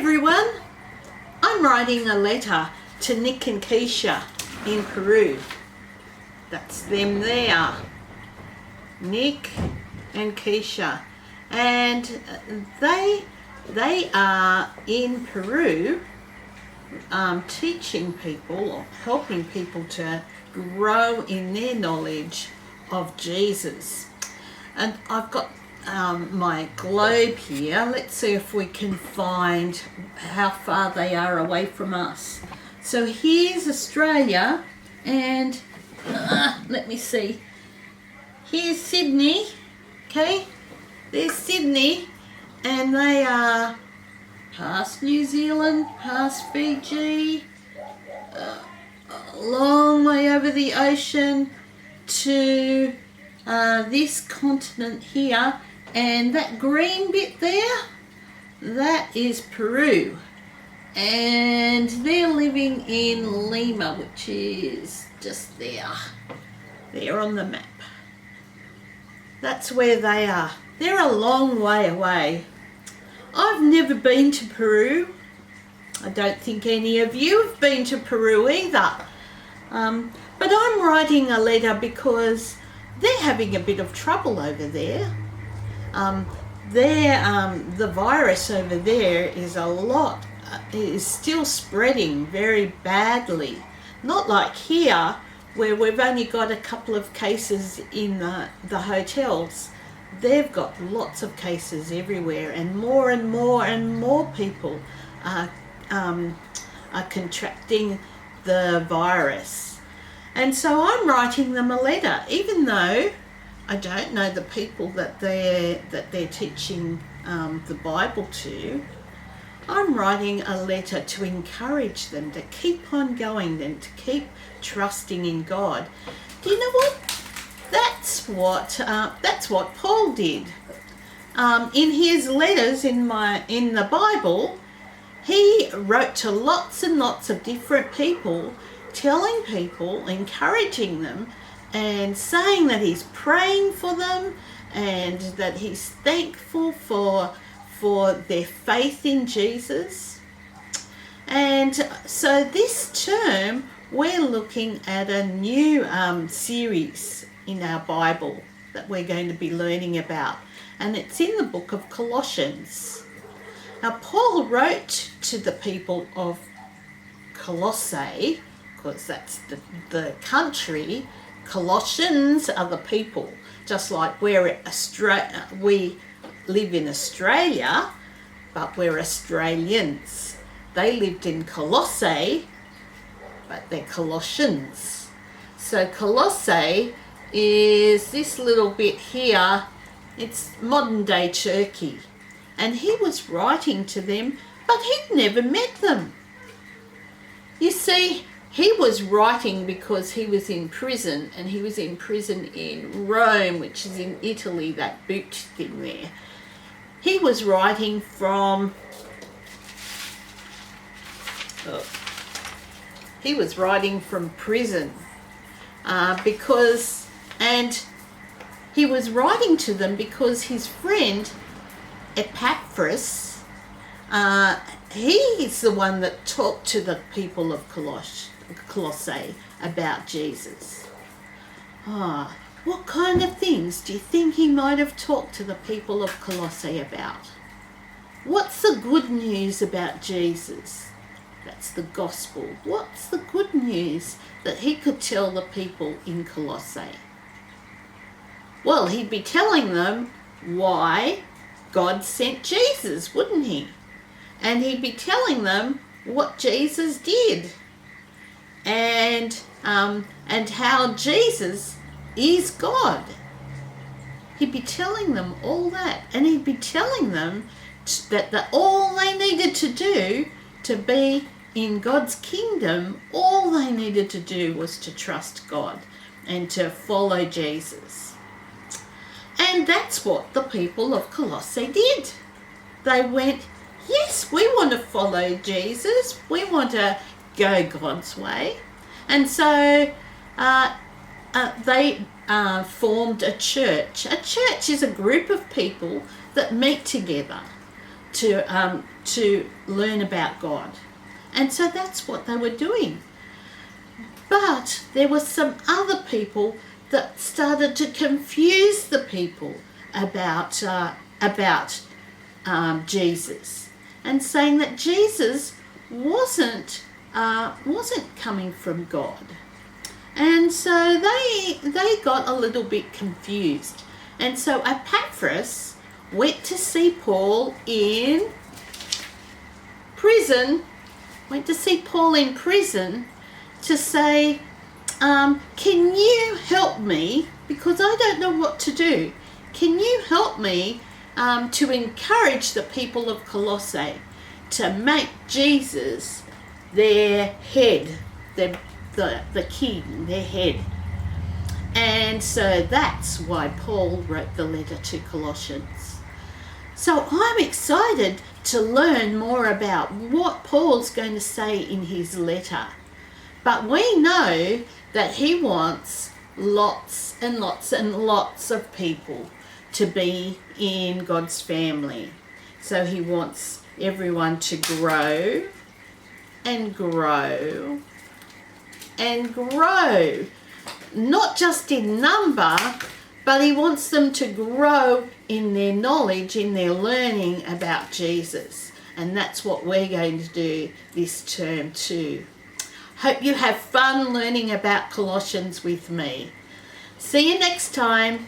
everyone. I'm writing a letter to Nick and Keisha in Peru. That's them there. Nick and Keisha. And they are in Peru teaching people or helping people to grow in their knowledge of Jesus. And I've got my globe here. Let's see if we can find how far they are away from us. So here's Australia, and let me see. Here's Sydney, okay? There's Sydney, and they are past New Zealand, past Fiji, a long way over the ocean to this continent here, and that green bit there, that is Peru, and they're living in Lima, which is just there on the map. That's where they are. They're a long way away. I've never been to Peru. I don't think any of you have been to Peru either. But I'm writing a letter because they're having a bit of trouble over there. The virus over there is still spreading very badly. Not like here, where we've only got a couple of cases in the hotels. They've got lots of cases everywhere, and more people are contracting the virus. And so I'm writing them a letter, even though I don't know the people that they're teaching the Bible to. I'm writing a letter to encourage them to keep on going and to keep trusting in God. Do you know what? That's what Paul did. In his letters in the Bible, he wrote to lots and lots of different people, telling people, encouraging them, and saying that he's praying for them and that he's thankful for their faith in Jesus. And so this term we're looking at a new series in our Bible that we're going to be learning about, and it's in the book of Colossians. Now Paul wrote to the people of Colossae, because that's the country. Colossians are the people, just like we live in Australia, but we're Australians. They lived in Colossae, but they're Colossians. So Colossae is this little bit here. It's modern day Turkey. And he was writing to them, but he'd never met them. You see, he was writing because he was in prison, and he was in prison in Rome, which is in Italy, that boot thing there. He was writing from prison and he was writing to them because his friend Epaphras, he's the one that talked to the people of Colossae about Jesus. What kind of things do you think he might have talked to the people of Colossae about? What's the good news about Jesus? That's the gospel. What's the good news that he could tell the people in Colossae? Well, he'd be telling them why God sent Jesus, wouldn't he? And he'd be telling them what Jesus did, and how Jesus is God. He'd be telling them all that, and he'd be telling them that all they needed to do to be in God's kingdom, all they needed to do was to trust God and to follow Jesus. And that's what the people of Colossae did. They went, yes, we want to follow Jesus. We want to go God's way. And so they formed a church. A church is a group of people that meet together to learn about God. And so that's what they were doing. But there were some other people that started to confuse the people about Jesus, and saying that Jesus wasn't coming from God. And so they got a little bit confused. And so Epaphras went to see Paul in prison, to say, can you help me? Because I don't know what to do. Can you help me to encourage the people of Colossae to make Jesus their head, the king, their head? And so that's why Paul wrote the letter to Colossians. So I'm excited to learn more about what Paul's going to say in his letter. But we know that he wants lots and lots and lots of people to be in God's family. So he wants everyone to grow and grow and grow. Not just in number, but he wants them to grow in their knowledge, in their learning about Jesus. And that's what we're going to do this term too. Hope you have fun learning about Colossians with me. See you next time.